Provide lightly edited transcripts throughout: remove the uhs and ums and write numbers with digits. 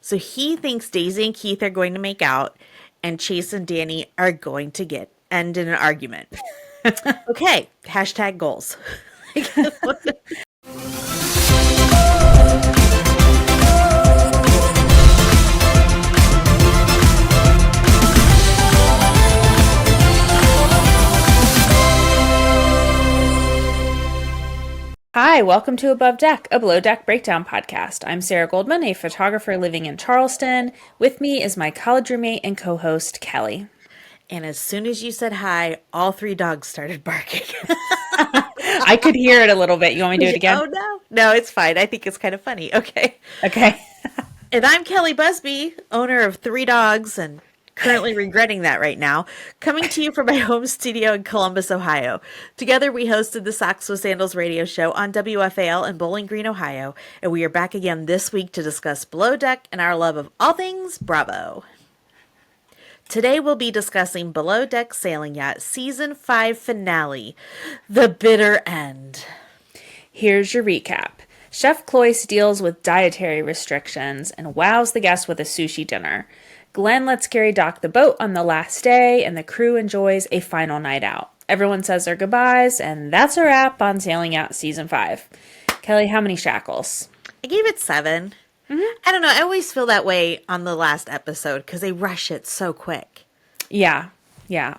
So he thinks Daisy and Keith are going to make out, and Chase and Danni are going to end in an argument. Okay, hashtag goals. Hi, welcome to Above Deck, a Below Deck breakdown podcast. I'm Sarah Goldman, a photographer living in Charleston. With me is my college roommate and co-host, Kelly. And as soon as you said hi, all three dogs started barking. I could hear it a little bit. You want me to do it again? Oh, no. No, it's fine. I think it's kind of funny. Okay. Okay. And I'm Kelly Busby, owner of 3 dogs and currently regretting that right now, coming to you from my home studio in Columbus, Ohio. Together, we hosted the Socks with Sandals radio show on WFAL in Bowling Green, Ohio, and we are back again this week to discuss Below Deck and our love of all things Bravo. Today, we'll be discussing Below Deck Sailing Yacht Season 5 finale, The Bitter End. Here's your recap. Chef Cloyce deals with dietary restrictions and wows the guests with a sushi dinner. Glenn lets Gary dock the boat on the last day, and the crew enjoys a final night out. Everyone says their goodbyes, and that's a wrap on Sailing Yacht Season 5. Kelly, how many shackles? I gave it 7. I don't know. I always feel that way on the last episode because they rush it so quick. Yeah.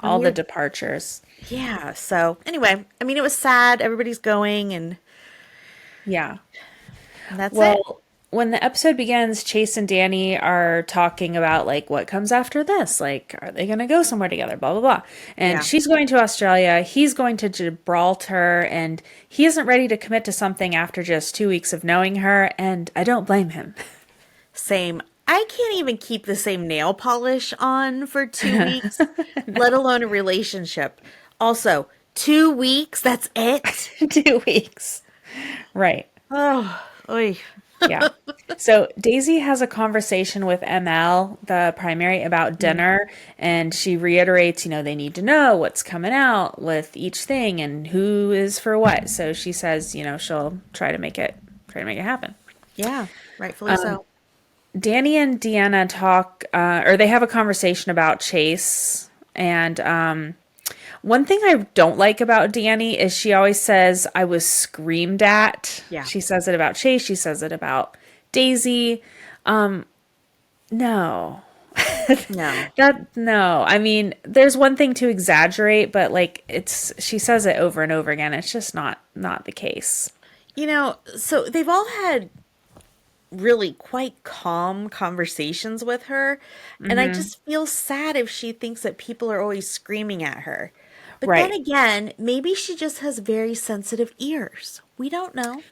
All the departures. Yeah. So anyway, I mean, it was sad. Everybody's going, and Yeah. that's it. When the episode begins, Chase and Danni are talking about, like, what comes after this? Like, are they going to go somewhere together? Blah, blah, blah. And she's going to Australia. He's going to Gibraltar. And he isn't ready to commit to something after just 2 weeks of knowing her. And I don't blame him. Same. I can't even keep the same nail polish on for 2 weeks, let alone a relationship. Also, 2 weeks, that's it? 2 weeks. Right. Oh, oy. Yeah. So Daisy has a conversation with ML, the primary, about dinner, and she reiterates, they need to know what's coming out with each thing and who is for what. So she says, she'll try to make it happen. Yeah, rightfully so. Danni and Deanna talk, or they have a conversation about Chase, and one thing I don't like about Danni is she always says, I was screamed at. Yeah. She says it about Chase. She says it about Daisy. No. No. No. I mean, there's one thing to exaggerate, but she says it over and over again. It's just not the case. So they've all had really quite calm conversations with her. And I just feel sad if she thinks that people are always screaming at her. But then again, maybe she just has very sensitive ears. We don't know.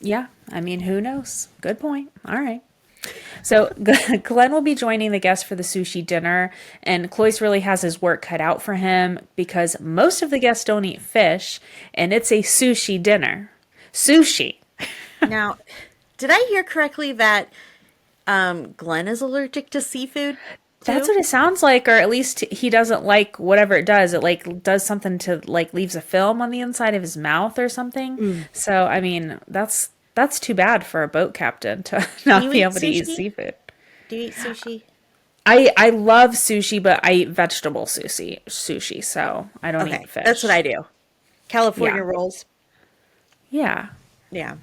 Yeah. I mean, who knows? Good point. All right. So Glenn will be joining the guests for the sushi dinner, and Cloyce really has his work cut out for him because most of the guests don't eat fish, and it's a sushi dinner. Sushi. Now, did I hear correctly that Glenn is allergic to seafood? That's what it sounds like, or at least he doesn't like whatever it does. It does something to leaves a film on the inside of his mouth or something. So I mean, that's too bad for a boat captain to not be able to eat seafood. Do you eat sushi? I love sushi, but I eat vegetable sushi, so I don't eat fish. That's what I do. California rolls. Yeah. Yeah.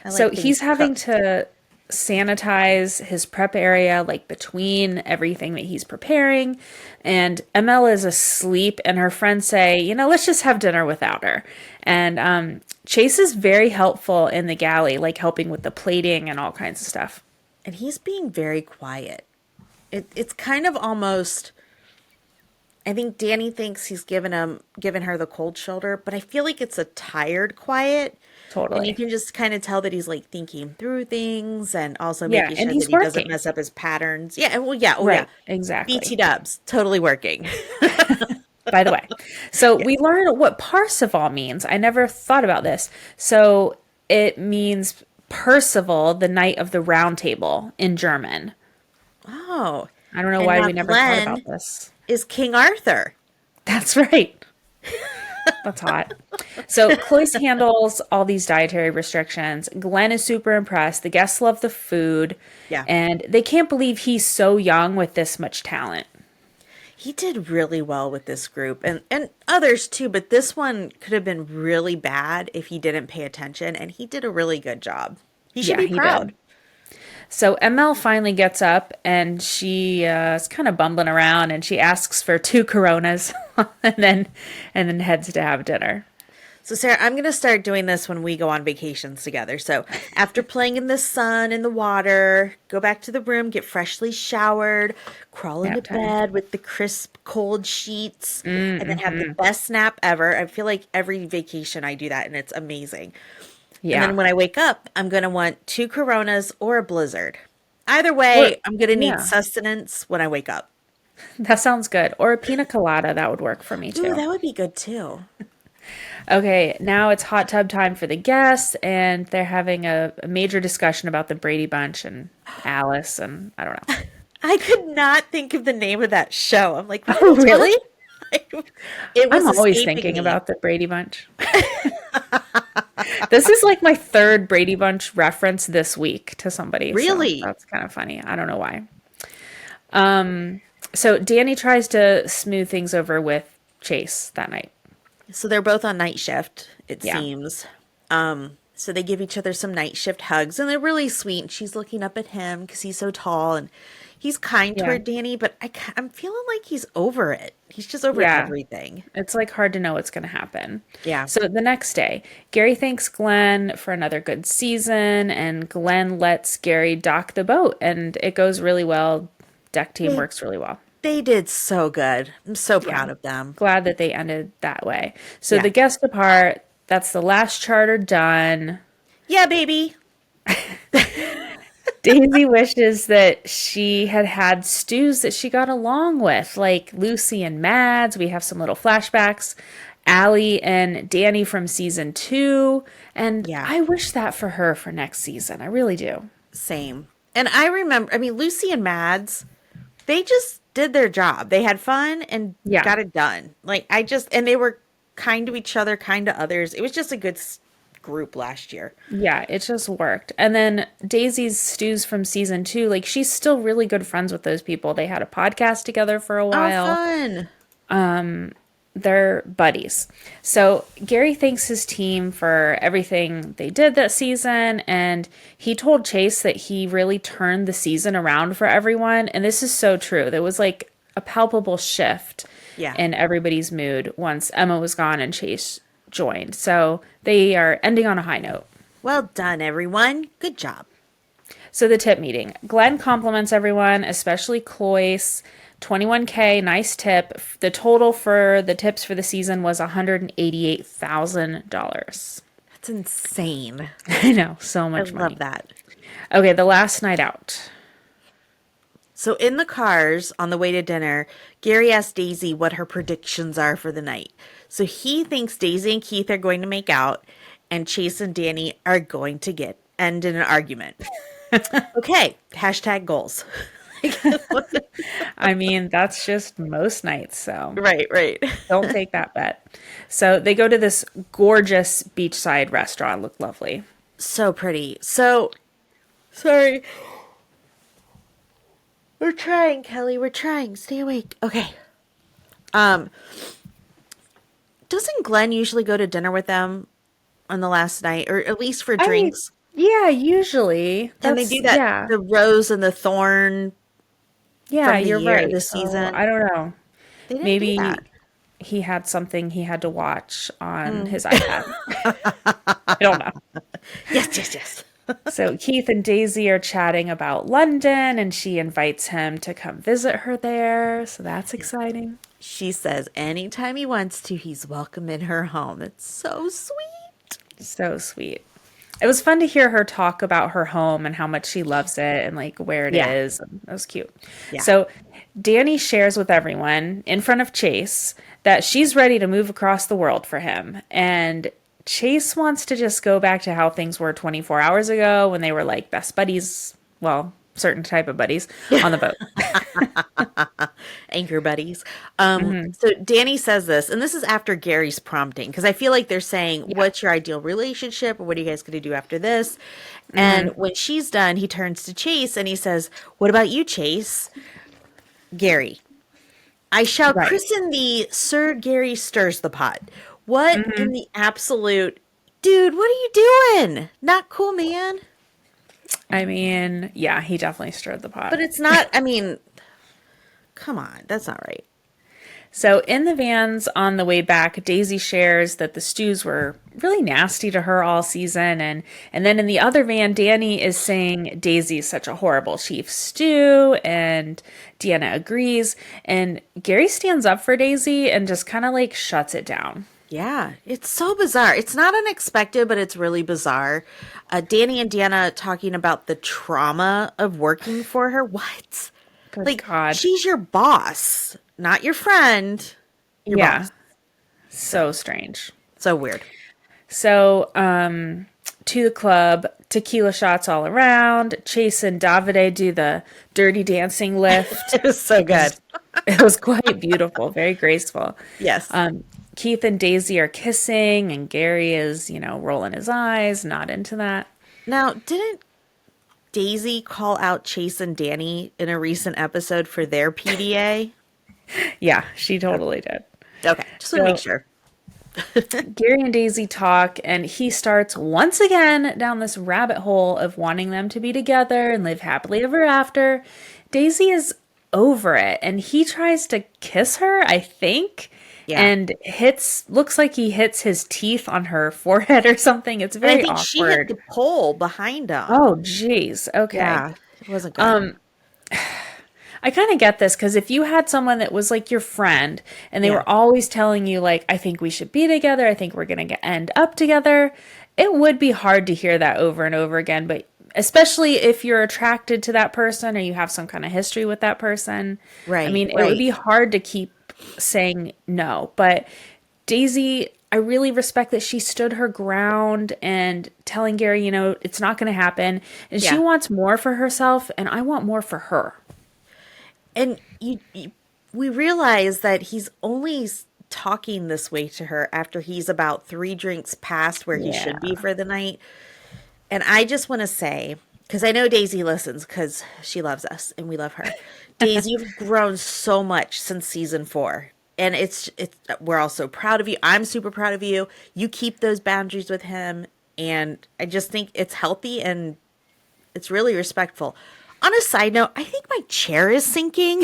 So he's having to sanitize his prep area, between everything that he's preparing. And ML is asleep, and her friends say, let's just have dinner without her. And Chase is very helpful in the galley, helping with the plating and all kinds of stuff. And he's being very quiet. It's kind of almost, I think Danni thinks he's given her the cold shoulder, but I feel like it's a tired quiet. Totally. And you can just kind of tell that he's thinking through things and also making sure that he doesn't mess up his patterns. Yeah. Well, yeah. Oh, right. Yeah. Exactly. BT dubs. Totally working. By the way. So we learn what Parsifal means. I never thought about this. So it means Percival, the Knight of the Round Table in German. Oh. I don't know why we never thought about this. Is King Arthur. That's right. That's hot. So Cloyce handles all these dietary restrictions. Glenn is super impressed. The guests love the food, Yeah. and they can't believe he's so young with this much talent. He did really well with this group and others too, but this one could have been really bad if he didn't pay attention, and he did a really good job. He should Yeah, be he proud. did. So ML finally gets up and she is kind of bumbling around and she asks for 2 Coronas and then heads to have dinner. So, Sarah, I'm going to start doing this when we go on vacations together. So, after playing in the sun, in the water, go back to the room, get freshly showered, crawl into Nap time. bed with the crisp, cold sheets, and then have the best nap ever. I feel like every vacation I do that, and it's amazing. And then Yeah. when I wake up, I'm going to want 2 Coronas or a Blizzard. Either Or way, I'm going to need yeah, sustenance when I wake up. that sounds good. Or a pina colada, that would work for me Ooh, too. that would be good too. Okay, now it's hot tub time for the guests, and they're having a major discussion about the Brady Bunch and Alice, and I don't know. I could not think of the name of that show. I'm like, what are Oh, they really? talking? It was I'm always escaping thinking me. about the Brady Bunch. This is like my third Brady Bunch reference this week to somebody, so Really? that's kind of funny. I don't know why. So Danny tries to smooth things over with Chase that night. So they're both on night shift, it Yeah. seems. So they give each other some night shift hugs, and they're really sweet. And she's looking up at him because he's so tall, and he's kind Yeah. toward Danny, but I'm feeling like he's over it. He's just over Yeah. everything. It's like hard to know what's going to happen. Yeah. So the next day, Gary thanks Glenn for another good season, and Glenn lets Gary dock the boat, and it goes really well. Deck team They, works really well. they did so good. I'm so Yeah. proud of them. Glad that they ended that way. So Yeah. the guests depart. That's the last charter done. Yeah, baby. Daisy wishes that she had had stews that she got along with, like Lucy and Mads. We have some little flashbacks. Allie and Danny from season 2. And Yeah. I wish that for her for next season. I really do. Same. And I remember, I mean, Lucy and Mads, they just did their job. They had fun and Yeah. got it done. And they were kind to each other, kind to others. It was just a good group last year. Yeah, it just worked. And then Daisy's stews from season 2, like she's still really good friends with those people. They had a podcast together for a Oh, while. fun. They're buddies. So Gary thanks his team for everything they did that season, and he told Chase that he really turned the season around for everyone. And this is so true. There was like a palpable shift Yeah. in everybody's mood once Emma was gone and Chase joined. So they are ending on a high note. Well done, everyone. Good job. So the tip meeting. Glenn compliments everyone, especially Cloyce. 21K, nice tip. The total for the tips for the season was $188,000. That's insane. I know, so I much money. love that. Okay, the last night out. So in the cars on the way to dinner, Gary asked Daisy what her predictions are for the night. So he thinks Daisy and Keith are going to make out, and Chase and Danny are going to end in an argument. Okay, hashtag goals. I mean, that's just most nights, so Right. don't take that bet. So they go to this gorgeous beachside restaurant. Look lovely. So pretty. So, sorry. We're trying, Kelly. We're trying. Stay awake. Okay. Doesn't Glenn usually go to dinner with them on the last night, or at least for drinks? Yeah, usually. And they do that, Yeah, the rose and the thorn yeah, from the you're year, right. this So, season. I don't know. They didn't do Maybe that. he had something he had to watch on his iPad. I don't know. Yes. So Keith and Daisy are chatting about London, and she invites him to come visit her there. So that's exciting. She says anytime he wants to, he's welcome in her home. It's so sweet. So sweet. It was fun to hear her talk about her home and how much she loves it and like where it is. Yeah. And that was cute. Yeah. So Danny shares with everyone in front of Chase that she's ready to move across the world for him. And Chase wants to just go back to how things were 24 hours ago when they were like best buddies. Well, certain type of buddies on the boat. Anchor buddies. Hmm. So Danny says this, and this is after Gary's prompting, because I feel like they're saying, Yeah. what's your ideal relationship? Or what are you guys going to do after this? And Hmm. when she's done, he turns to Chase and he says, what about you, Chase? Gary, I shall Right. christen thee Sir Gary Stirs the Pot. What Hmm. in the absolute, dude, what are you doing? Not cool, man. I mean, yeah, he definitely stirred the pot. But it's not, I mean, come on, that's not right. So in the vans on the way back, Daisy shares that the stews were really nasty to her all season, and then in the other van, Danny is saying Daisy's such a horrible chief stew, and Deanna agrees, and Gary stands up for Daisy and just kind of like shuts it down. Yeah, it's so bizarre. It's not unexpected, but it's really bizarre. Danny and Deanna talking about the trauma of working for her. What? Good Like, God. she's your boss, not your friend. Your Yeah, boss. so strange. So weird. So, to the club, tequila shots all around. Chase and Davide do the dirty dancing lift. It was so good. It was quite beautiful, very graceful. Yes. Keith and Daisy are kissing, and Gary is, rolling his eyes, not into that. Now, didn't Daisy call out Chase and Danny in a recent episode for their PDA? Yeah, she totally did. Okay, just want to make So sure. Gary and Daisy talk, and he starts once again down this rabbit hole of wanting them to be together and live happily ever after. Daisy is over it, and he tries to kiss her, I think, Yeah. and looks like he hits his teeth on her forehead or something. It's And I very think she hit awkward. the pole behind him. Oh, geez. Okay. Yeah, it wasn't good. I kind of get this because if you had someone that was like your friend and they Yeah. were always telling you, like, I think we should be together, I think we're going to end up together, it would be hard to hear that over and over again. But especially if you're attracted to that person or you have some kind of history with that person, I Right, mean, it would right. be hard to keep saying no. But Daisy, I really respect that she stood her ground and telling Gary, it's not going to happen. And she Yeah. wants more for herself, and I want more for her. And we realize that he's only talking this way to her after he's about 3 drinks past where he should be Yeah. for the night. And I just want to say, because I know Daisy listens because she loves us and we love her. Daisy, you've grown so much since season 4. And it's we're all so proud of you. I'm super proud of you. You keep those boundaries with him. And I just think it's healthy and it's really respectful. On a side note, I think my chair is sinking.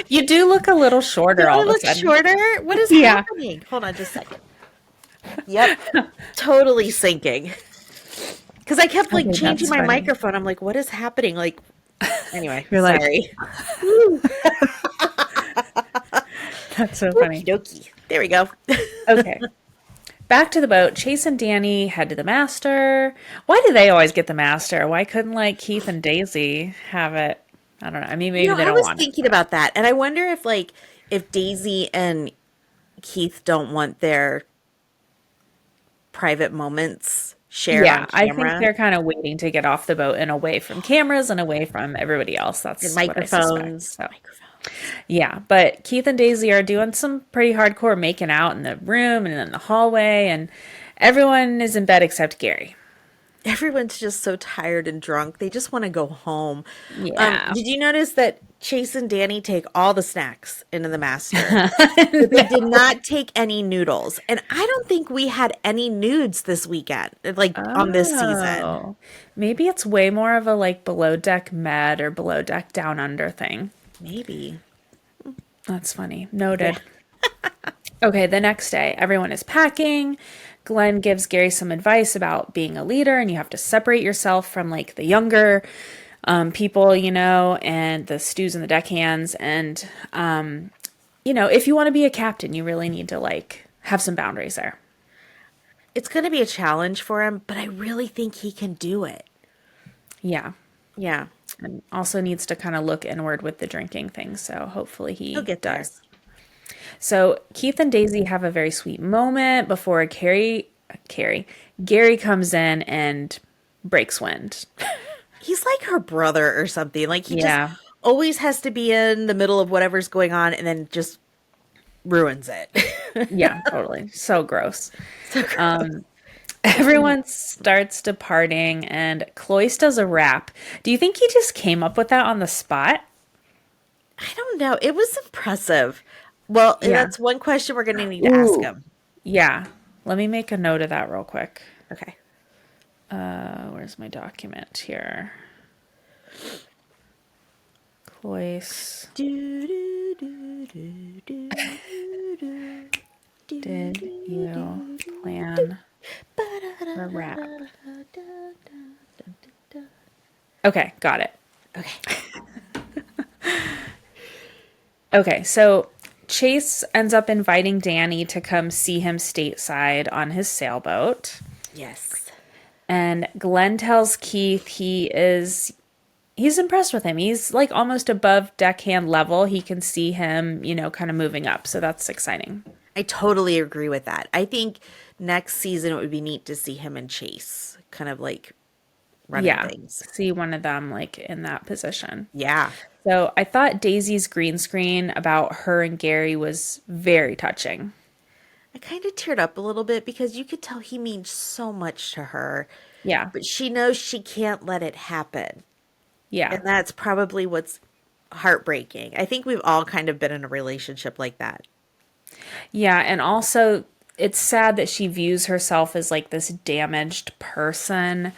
You do look a little shorter Do I all of a look sudden. shorter? What is Yeah. happening? Hold on just a second. Yep. Totally sinking. Because I kept like Okay, changing that's my funny. microphone. I'm like, what is happening? Like, anyway, You're like- sorry. That's so funny. Dokie. There we go. Okay. Back to the boat. Chase and Danny head to the master. Why do they always get the master? Why couldn't like Keith and Daisy have it? I don't know. I mean, maybe they I don't was want thinking it. about that. And I wonder if Daisy and Keith don't want their private moments shared Yeah, on I think camera. they're kind of waiting to get off the boat and away from cameras and away from everybody else. That's And what I suspect. microphones. So, yeah, but Keith and Daisy are doing some pretty hardcore making out in the room and in the hallway, and everyone is in bed except Gary. Everyone's just so tired and drunk. They just want to go home. Yeah. Did you notice that Chase and Danny take all the snacks into the master? But they did not take any noodles. And I don't think we had any nudes this weekend, like on this season. Oh, maybe it's way more of a like below deck med or below deck down under thing. Maybe. That's funny. Noted. Okay, the next day, everyone is packing. Glenn gives Gary some advice about being a leader, and you have to separate yourself from like the younger people, and the stews and the deckhands. And, if you want to be a captain, you really need to like have some boundaries there. It's going to be a challenge for him, but I really think he can do it. Yeah. Yeah. And also needs to kind of look inward with the drinking thing. So hopefully He'll get there. does. So Keith and Daisy have a very sweet moment before Gary comes in and breaks wind. He's like her brother or something. Like he Yeah. just always has to be in the middle of whatever's going on and then just ruins it. Yeah, totally. So gross. So gross. Everyone starts departing, and Cloyce does a rap. Do you think he just came up with that on the spot? I don't know. It was impressive. Well, Yeah. that's one question we're going to need to ask Ooh. him. Yeah. Let me make a note of that real quick. Okay. Where's my document here? Cloyce. Did you plan a rap? Okay, got it. Okay. Okay, so Chase ends up inviting Danni to come see him stateside on his sailboat. Yes. And Glenn tells Keith he's impressed with him. He's like almost above deckhand level. He can see him, kind of moving up. So that's exciting. I totally agree with that. I think next season it would be neat to see him and Chase kind of like running things. See one of them like in that position. Yeah. So I thought Daisy's green screen about her and Gary was very touching. I kind of teared up a little bit because you could tell he means so much to her. Yeah. But she knows she can't let it happen. Yeah. And that's probably what's heartbreaking. I think we've all kind of been in a relationship like that. Yeah. And also, it's sad that she views herself as like this damaged person. Yeah.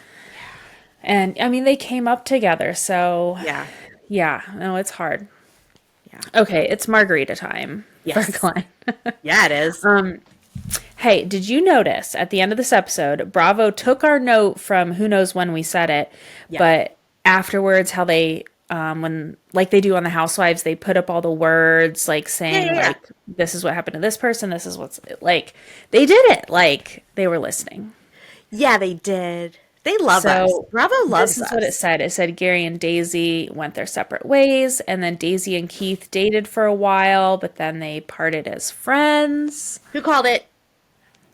And I mean, they came up together. So, yeah. No, it's hard. Yeah. Okay. It's margarita time. Yes. For Glenn. Yeah, it is. Hey, did you notice at the end of this episode, Bravo took our note from who knows when we said it, but afterwards how they when like they do on the Housewives, they put up all the words like saying like this is what happened to this person, this is what's like they did it like they were listening. Yeah, they did. They love us. Bravo loves us. This is what it said. It said Gary and Daisy went their separate ways, and then Daisy and Keith dated for a while, but then they parted as friends. Who called it?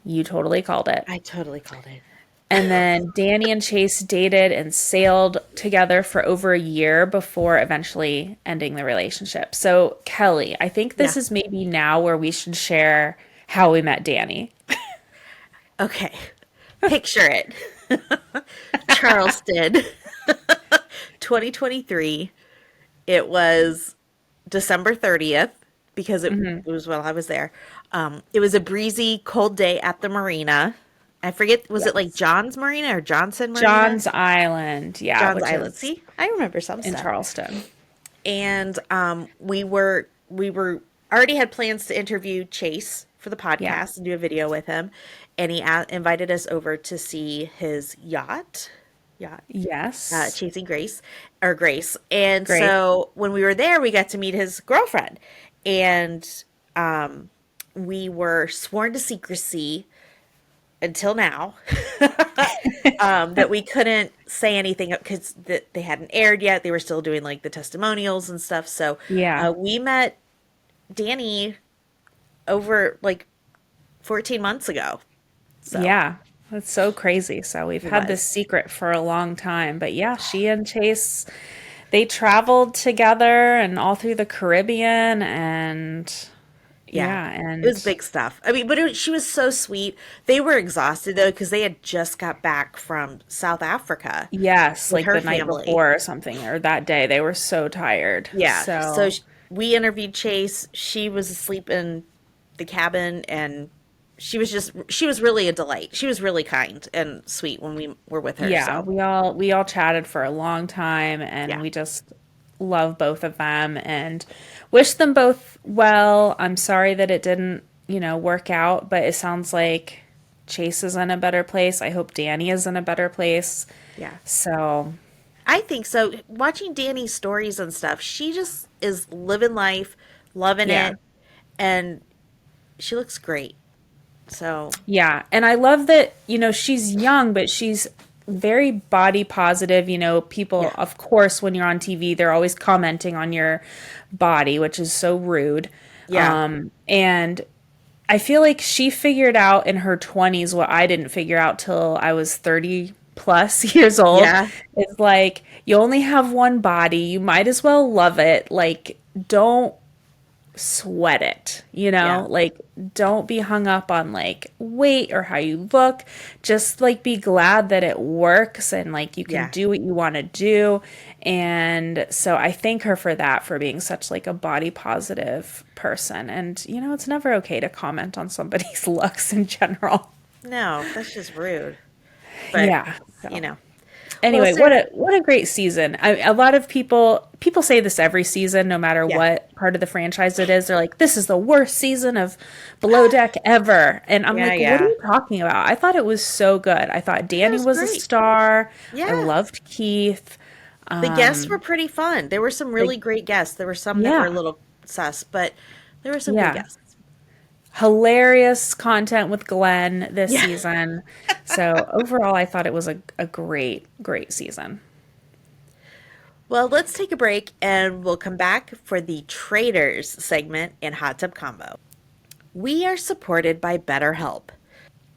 You totally called it. I totally called it. And then Danni and Chase dated and sailed together for over a year before eventually ending the relationship. So, Kelli, I think this is maybe now where we should share how we met Danni. Okay. Picture it. Charleston, 2023. It was December 30th because it was while I was there. It was a breezy, cold day at the marina. I forget, was it like John's Marina or Johnson Marina? John's Island, yeah. John's Island. See, I remember some in stuff. Charleston. And we were already had plans to interview Chase for the podcast and do a video with him. And he invited us over to see his yacht. Yes. Chasing Grace. And so when we were there, we got to meet his girlfriend. And we were sworn to secrecy until now that we couldn't say anything because they hadn't aired yet. They were still doing like the testimonials and stuff. So we met Danni over like 14 months ago. So. Yeah, that's so crazy. So we've had this secret for a long time. But yeah, she and Chase, they traveled together and all through the Caribbean and and it was big stuff. I mean, but she was so sweet. They were exhausted though because they had just got back from South Africa. Yes, like the night before or something, or that day. They were so tired. Yeah. So we interviewed Chase. She was asleep in the cabin and she was really a delight. She was really kind and sweet when we were with her. Yeah, so. we all chatted for a long time and we just love both of them and wish them both well. I'm sorry that it didn't, work out, but it sounds like Chase is in a better place. I hope Danni is in a better place. Yeah. So I think so. Watching Danni's stories and stuff, she just is living life, loving it, and she looks great. So yeah, and I love that she's young, but she's very body positive. People, of course, when you're on TV, they're always commenting on your body, which is so rude. Yeah, and I feel like she figured out in her 20s what I didn't figure out till I was 30 plus years old. Yeah, it's like You only have one body. You might as well love it. Like, don't sweat it, Yeah. like don't be hung up on like weight or how you look. Just like be glad that it works and like you can Yeah. do what you want to do. And so I thank her for that, for being such like a body positive person. And it's never okay to comment on somebody's looks in general. No, that's just rude. But, Yeah. you So know. Well, anyway, Sarah, what a great season. A lot of people say this every season, no matter yeah. what part of the franchise it is. They're like, this is the worst season of Below Deck ever. And I'm Yeah, like, what are yeah. you talking about? I thought it was so good. I thought Yeah, it Danny was was a great. star. I Yeah. loved Keith. The guests were pretty fun. There were some Like, really great guests. There were some that were a yeah, little sus, but there were some good yeah. guests. Hilarious content with Glenn this Yeah. season. So overall, I thought it was a great, great season. Well, let's take a break and we'll come back for the Traitors segment in Hot Tub Combo. We are supported by BetterHelp.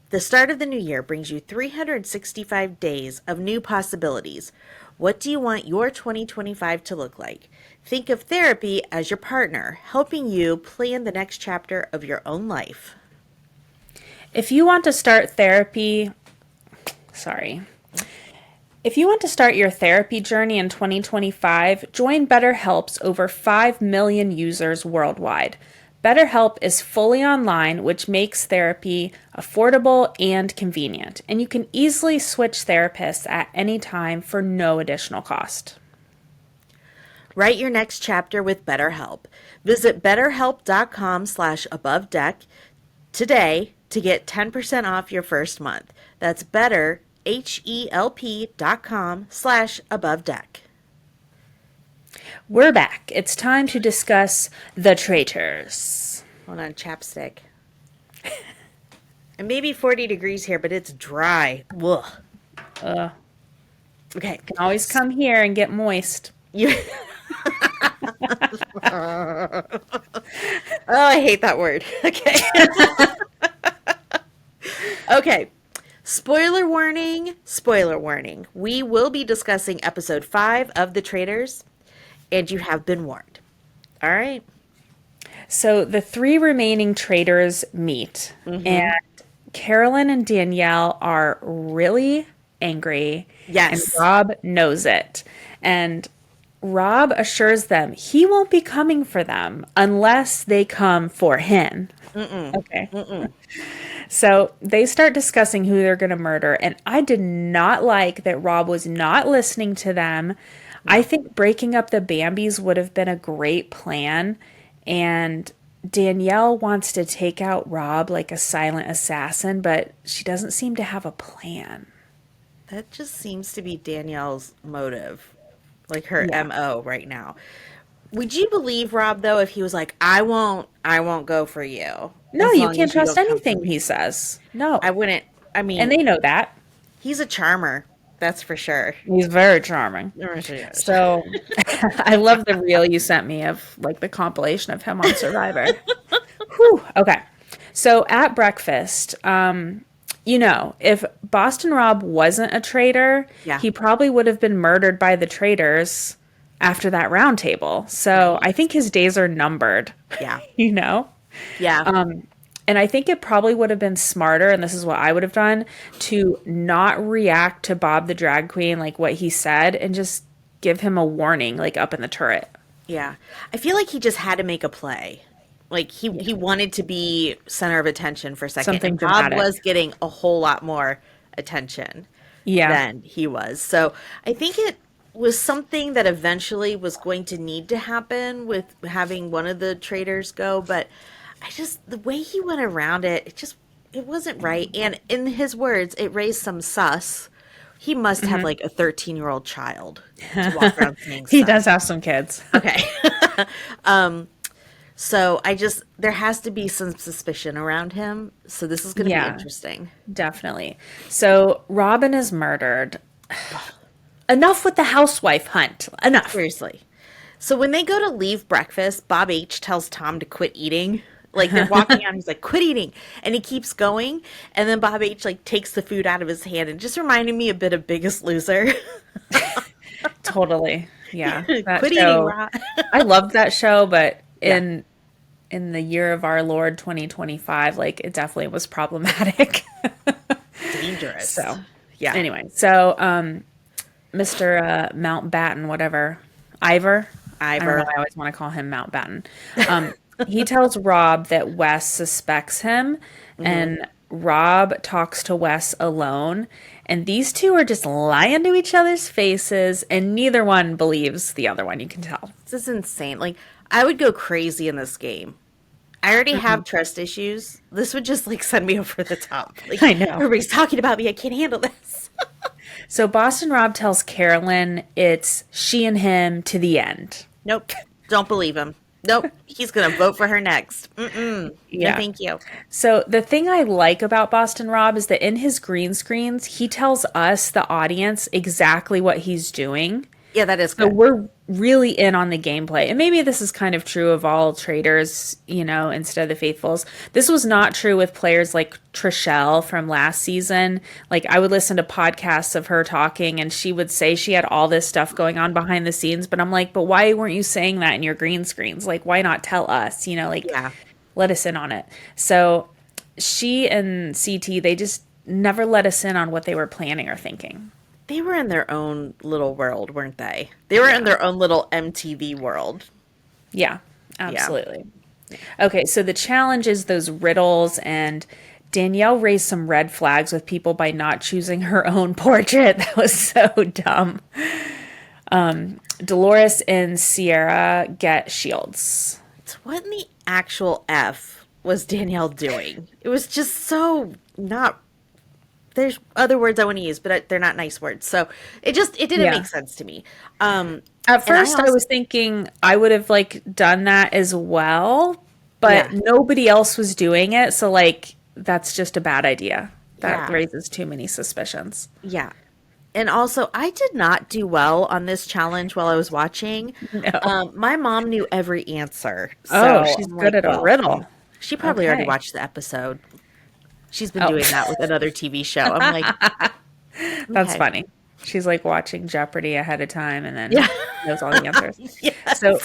The start of the new year brings you 365 days of new possibilities. What do you want your 2025 to look like? Think of therapy as your partner, helping you plan the next chapter of your own life. If you want to start therapy, sorry. If you want to start your therapy journey in 2025, join BetterHelp's over 5 million users worldwide. BetterHelp is fully online, which makes therapy affordable and convenient, and you can easily switch therapists at any time for no additional cost. Write your next chapter with BetterHelp. Visit betterhelp.com/abovedeck today to get 10% off your first month. That's betterhelp.com/abovedeck. We're back. It's time to discuss the Traitors. Hold on, chapstick. It may be 40 degrees here, but it's dry. Ugh. Uh, Okay. can always come here and get moist. You. Oh, I hate that word. Okay. Okay. Spoiler warning. Spoiler warning. We will be discussing episode 5 of The Traitors, and you have been warned. All right. So the 3 remaining traitors meet, and Carolyn and Danielle are really angry. Yes. And Rob knows it. And Rob assures them he won't be coming for them unless they come for him. Okay. So they start discussing who they're going to murder. And I did not like that Rob was not listening to them. I think breaking up the Bambis would have been a great plan. And Danielle wants to take out Rob like a silent assassin, but she doesn't seem to have a plan. That just seems to be Danielle's motive, like her Yeah. MO right now. Would you believe Rob though if he was like, I won't go for you. No, as you long can't as you trust don't come for anything me." he says. No. I wouldn't. I And mean, they know that. he's a charmer, that's for sure. He's very charming. So I love the reel you sent me of like the compilation of him on Survivor. Whew. Okay. So at breakfast, if Boston Rob wasn't a traitor, Yeah. he probably would have been murdered by the traitors after that round table. So I think his days are numbered, Yeah. Yeah. And I think it probably would have been smarter, and this is what I would have done, to not react to Bob the drag queen, like what he said, and just give him a warning, like up in the turret. Yeah. I feel like he just had to make a play. Like he wanted to be center of attention for a second. Something and Bob dramatic. was getting a whole lot more attention Yeah. than he was. So I think it was something that eventually was going to need to happen with having one of the traitors go, but the way he went around it, it wasn't right. And in his words, it raised some sus. He must have like a 13-year-old child to walk around saying sus. He does have some kids. Okay. So there has to be some suspicion around him. So this is going to be interesting. Definitely. So Robin is murdered. Enough with the housewife hunt. Enough. Seriously. So when they go to leave breakfast, Bob H tells Tom to quit eating. Like they're walking out, he's like, quit eating. And he keeps going. And then Bob H like takes the food out of his hand. And just reminded me a bit of Biggest Loser. Totally. Yeah. That Quit eating show. raw. I loved that show, but Yeah. in the year of our Lord 2025, like it definitely was problematic. Dangerous. So Yeah. anyway, so Mr. Mountbatten, whatever, Ivor. I don't know Ivor. why I always want to call him Mountbatten. He tells Rob that Wes suspects him, and Rob talks to Wes alone. And these two are just lying to each other's faces, and neither one believes the other one, you can tell. This is insane. Like, I would go crazy in this game. I already have trust issues. This would just like send me over the top. Like, I know. everybody's talking about me. I can't handle this. So Boston Rob tells Carolyn it's she and him to the end. Nope. Don't believe him. Nope. He's going to vote for her next. Mm-mm. Yeah. No, thank you. So the thing I like about Boston Rob is that in his green screens, he tells us, the audience, exactly what he's doing. Yeah, that is So good. we're really in on the gameplay. And maybe this is kind of true of all traders, instead of the faithfuls. This was not true with players like Trishelle from last season. Like, I would listen to podcasts of her talking, and she would say she had all this stuff going on behind the scenes. But I'm like, but why weren't you saying that in your green screens? Like, why not tell us? Yeah. Let us in on it. So she and CT, they just never let us in on what they were planning or thinking. They were in their own little world, weren't they? They were in their own little MTV world. Yeah, absolutely. Yeah. Okay, so the challenge is those riddles, and Danielle raised some red flags with people by not choosing her own portrait. That was so dumb. Dolores and Sierra get shields. What in the actual F was Danielle doing? It was just so not. There's other words I want to use, but they're not nice words. So it didn't make sense to me. At first, I was thinking I would have done that as well, but nobody else was doing it. So that's just a bad idea. That raises too many suspicions. Yeah. And also, I did not do well on this challenge while I was watching. No. My mom knew every answer. So she's good at a riddle. She probably already watched the episode. She's been doing that with another TV show. I'm like, that's funny. She's watching Jeopardy ahead of time and then knows all the answers. Yes. So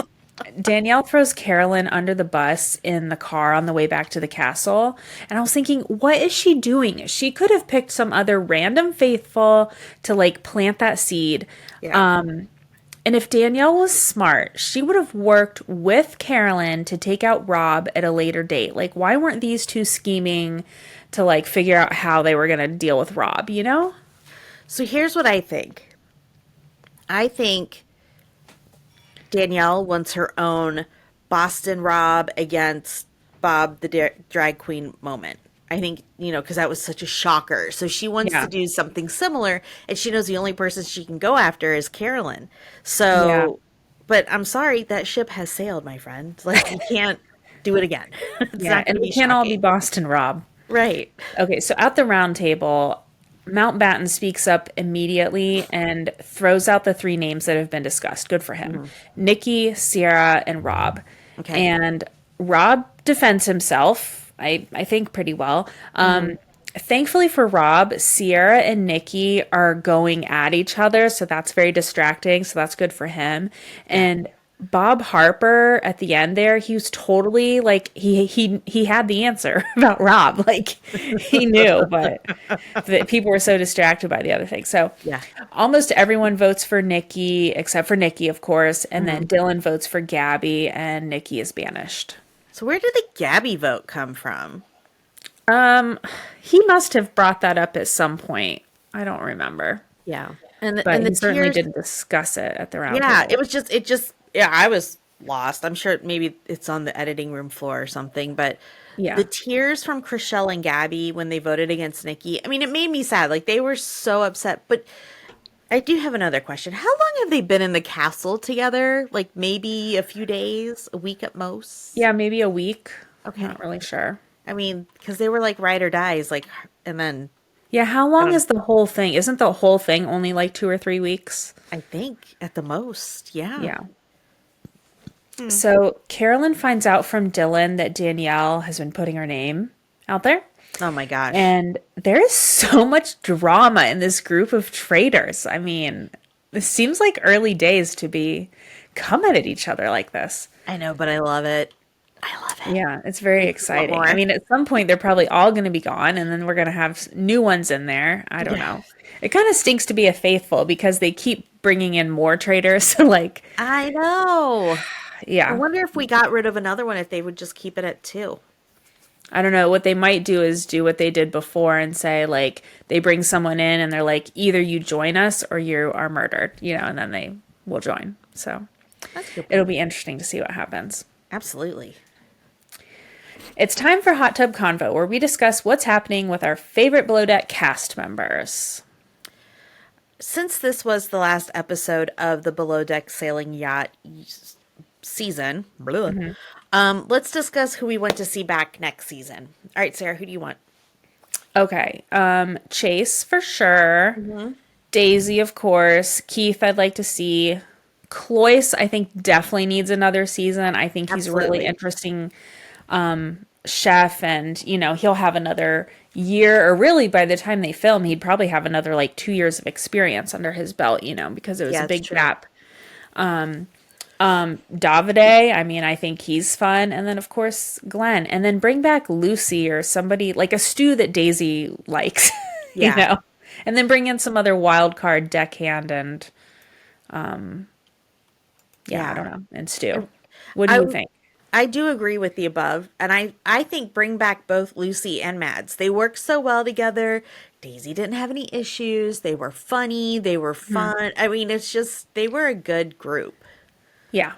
Danielle throws Carolyn under the bus in the car on the way back to the castle. And I was thinking, what is she doing? She could have picked some other random faithful to plant that seed. Yeah. And if Danielle was smart, she would have worked with Carolyn to take out Rob at a later date. Why weren't these two scheming to figure out how they were going to deal with Rob, So here's what I think. I think Danielle wants her own Boston Rob against Bob the drag queen moment. I think, because that was such a shocker. So she wants to do something similar, and she knows the only person she can go after is Carolyn. So, but I'm sorry, that ship has sailed, my friend. You can't do it again. And we can't all be Boston Rob. Right. Okay, so at the round table, Mountbatten speaks up immediately and throws out the three names that have been discussed. Good for him. Nikki, Sierra, and Rob. Okay. And Rob defends himself, I think, pretty well. Thankfully for Rob, Sierra and Nikki are going at each other, so that's very distracting, so that's good for him. And Bob Harper at the end there, he was totally he had the answer about Rob. He knew, but people were so distracted by the other thing. So almost everyone votes for Nikki, except for Nikki, of course. And then Dylan votes for Gabby, and Nikki is banished. So where did the Gabby vote come from? He must have brought that up at some point. I don't remember. Yeah. But he certainly didn't discuss it at the round table. Yeah, it just I was lost. I'm sure maybe it's on the editing room floor or something, but the tears from Chriselle and Gabby when they voted against Nikki, I mean, it made me sad. They were so upset. But I do have another question. How long have they been in the castle together? Maybe a few days, a week at most? Yeah, maybe a week. Okay. Not really sure. I mean, because they were ride or dies, and then... Yeah, how long is the whole thing? Isn't the whole thing only 2 or 3 weeks? I think at the most, yeah. Yeah. So Carolyn finds out from Dylan that Danielle has been putting her name out there. Oh my gosh. And there is so much drama in this group of traitors. I mean, This seems like early days to be coming at each other like this. I know, but I love it. I love it. Yeah, it's very Makes me want exciting. I more. mean, at some point they're probably all going to be gone, and then we're going to have new ones in there. I don't Yeah. know. It kind of stinks to be a faithful because they keep bringing in more traders. So, like, I know. I yeah, wonder if we got rid of another one, if they would just keep it at two. I don't know. What they might do is do what they did before and say, like, they bring someone in and they're like, either you join us or you are murdered, and then they will join. So, That's a good it'll point. be interesting to see what happens. Absolutely. It's time for Hot Tub Convo, where we discuss what's happening with our favorite Below Deck cast members. Since this was the last episode of the Below Deck Sailing Yacht season, let's discuss who we want to see back next season. All right, Sarah, who do you want? Okay, Chase for sure. Daisy, of course. Keith, I'd like to see. Cloyce, I think, definitely needs another season. I think he's a really Absolutely. interesting chef, and he'll have another year, or really by the time they film, he'd probably have another like 2 years of experience under his belt, because it was Yeah, a it's big true. gap. Davide, I mean, I think he's fun, and then of course Glenn, and then bring back Lucy or somebody like a stew that Daisy likes, Yeah. and then bring in some other wild card deckhand and yeah, I Yeah. don't know, and stew. What do I you think? I do agree with the above, and I think bring back both Lucy and Mads. They work so well together. Daisy didn't have any issues. They were funny. They were fun. I mean, it's just they were a good group. Yeah,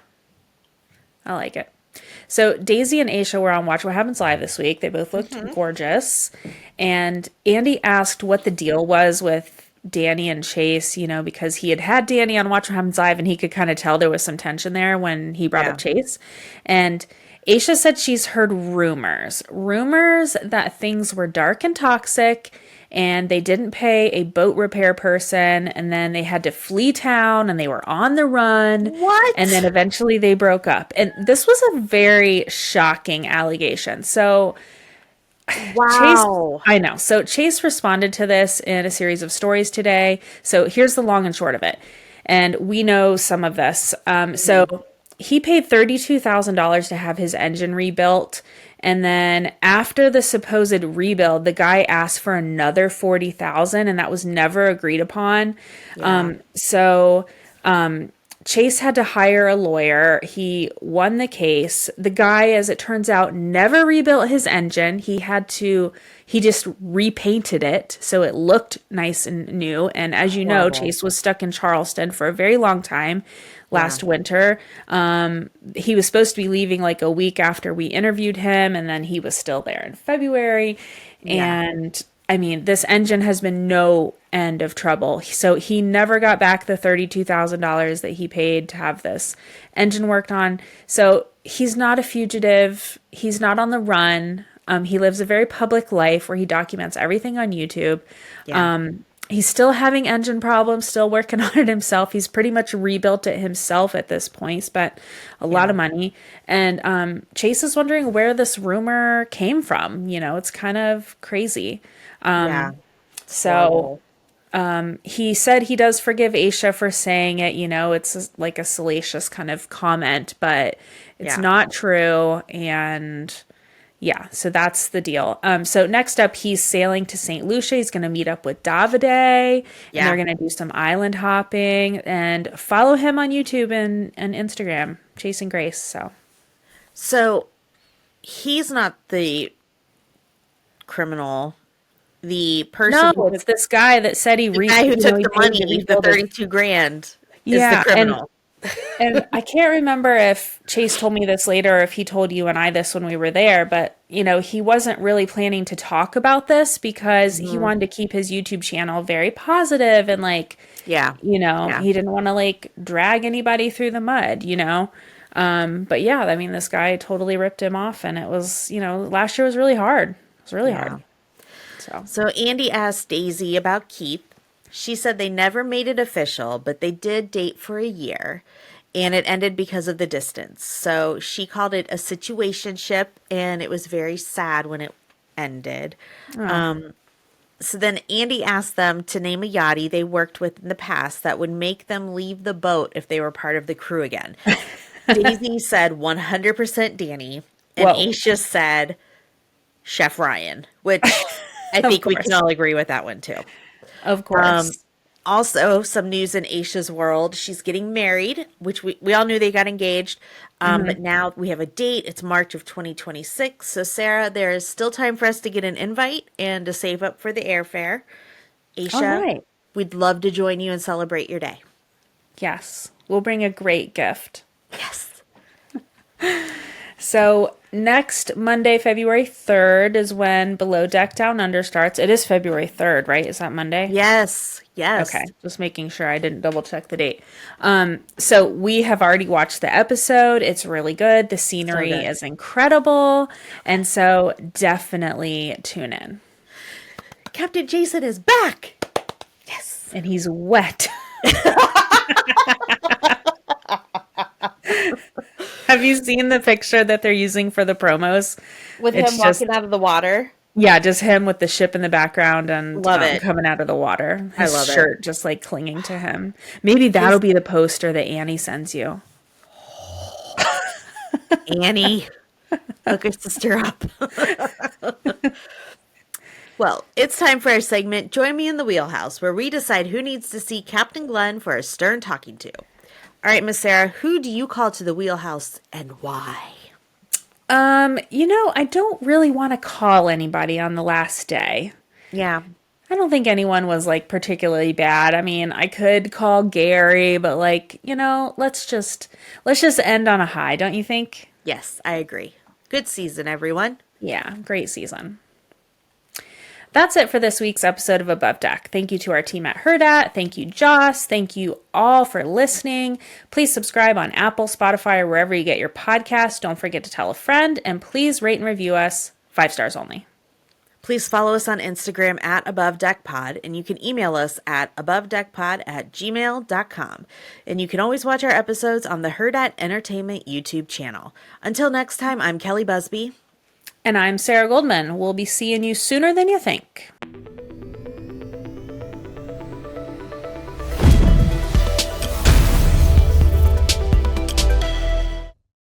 I like it. So Daisy and Aisha were on Watch What Happens Live this week. They both looked gorgeous. And Andy asked what the deal was with Danni and Chase, because he had Danni on Watch What Happens Live and he could kind of tell there was some tension there when he brought Yeah. up Chase. And Aisha said she's heard rumors that things were dark and toxic and they didn't pay a boat repair person, and then they had to flee town and they were on the run, and then What? eventually they broke up. And this was a very shocking allegation. So Chase, Wow. I know. So Chase responded to this in a series of stories today. So here's the long and short of it. And we know some of this. So he paid $32,000 to have his engine rebuilt. And then after the supposed rebuild, the guy asked for another 40,000, and that was never agreed upon. Yeah. Chase had to hire a lawyer. He won the case. The guy, as it turns out, never rebuilt his engine. He just repainted it so it looked nice and new. And as you know, Horrible. Chase was stuck in Charleston for a very long time last winter. He was supposed to be leaving like a week after we interviewed him, and then he was still there in February. Yeah. And I mean, this engine has been no end of trouble. So he never got back the $32,000 that he paid to have this engine worked on. So he's not a fugitive. He's not on the run. He lives a very public life where he documents everything on YouTube. Yeah. He's still having engine problems, still working on it himself. He's pretty much rebuilt it himself at this point, spent a lot of money. And Chase is wondering where this rumor came from. It's kind of crazy. Yeah. So Horrible. he said he does forgive Aisha for saying it. It's like a salacious kind of comment, but it's Yeah. not true. And yeah, so that's the deal. So next up, he's sailing to St. Lucia. He's going to meet up with Davide, and Yeah. they're going to do some island hopping. And follow him on YouTube and Instagram, Chase and Grace. So he's not the criminal. The person No, it's this guy that said he the guy who took he the paid to money, the rebuild his 32 grand, is Yeah, the criminal. and I can't remember if Chase told me this later or if he told you and I this when we were there, but he wasn't really planning to talk about this because he wanted to keep his YouTube channel very positive and Yeah. Yeah. he didn't want to drag anybody through the mud. But yeah, I mean, this guy totally ripped him off, and it was, last year was really hard. It was really hard. So Andy asked Daisy about Keith. She said they never made it official, but they did date for a year, and it ended because of the distance. So she called it a situationship, and it was very sad when it ended. So then Andy asked them to name a yachty they worked with in the past that would make them leave the boat if they were part of the crew again. Daisy said 100% Danny, and Whoa. Aisha said Chef Ryan, which I Of think we can course. all agree with that one too. Of course. Also, some news in Aisha's world. She's getting married, which we all knew they got engaged. But now we have a date. It's March of 2026. So, Sarah, there is still time for us to get an invite and to save up for the airfare. All Aisha, right. we'd love to join you and celebrate your day. Yes. We'll bring a great gift. Yes. So next Monday, February 3rd is when Below Deck Down Under starts. It is February 3rd, right? Is that Monday? Yes. Yes. Okay. Just making sure I didn't double check the date. So we have already watched the episode. It's really good. The scenery good. is incredible. And so definitely tune in. Captain Jason is back. Yes. And he's wet. Have you seen the picture that they're using for the promos? With It's him just- walking out of the water. Yeah, just him with the ship in the background and Love it. coming out of the water. I His love it. shirt just like clinging to him. Maybe that'll be the poster that Annie sends you. Annie, hook her sister up. Well, it's time for our segment, Join Me in the Wheelhouse, where we decide who needs to see Captain Glenn for a stern talking to. All right, Miss Sarah, who do you call to the wheelhouse and why? I don't really want to call anybody on the last day. Yeah. I don't think anyone was like particularly bad. I mean, I could call Gary, but let's just end on a high, don't you think? Yes, I agree. Good season, everyone. Yeah, great season. That's it for this week's episode of Above Deck. Thank you to our team at Hurrdat. Thank you, Joss. Thank you all for listening. Please subscribe on Apple, Spotify, or wherever you get your podcasts. Don't forget to tell a friend, and please rate and review us 5 stars only. Please follow us on Instagram at abovedeckpod, and you can email us at abovedeckpod@gmail.com. And you can always watch our episodes on the Hurrdat Entertainment YouTube channel. Until next time, I'm Kelli Busby. And I'm Sarah Goldman. We'll be seeing you sooner than you think.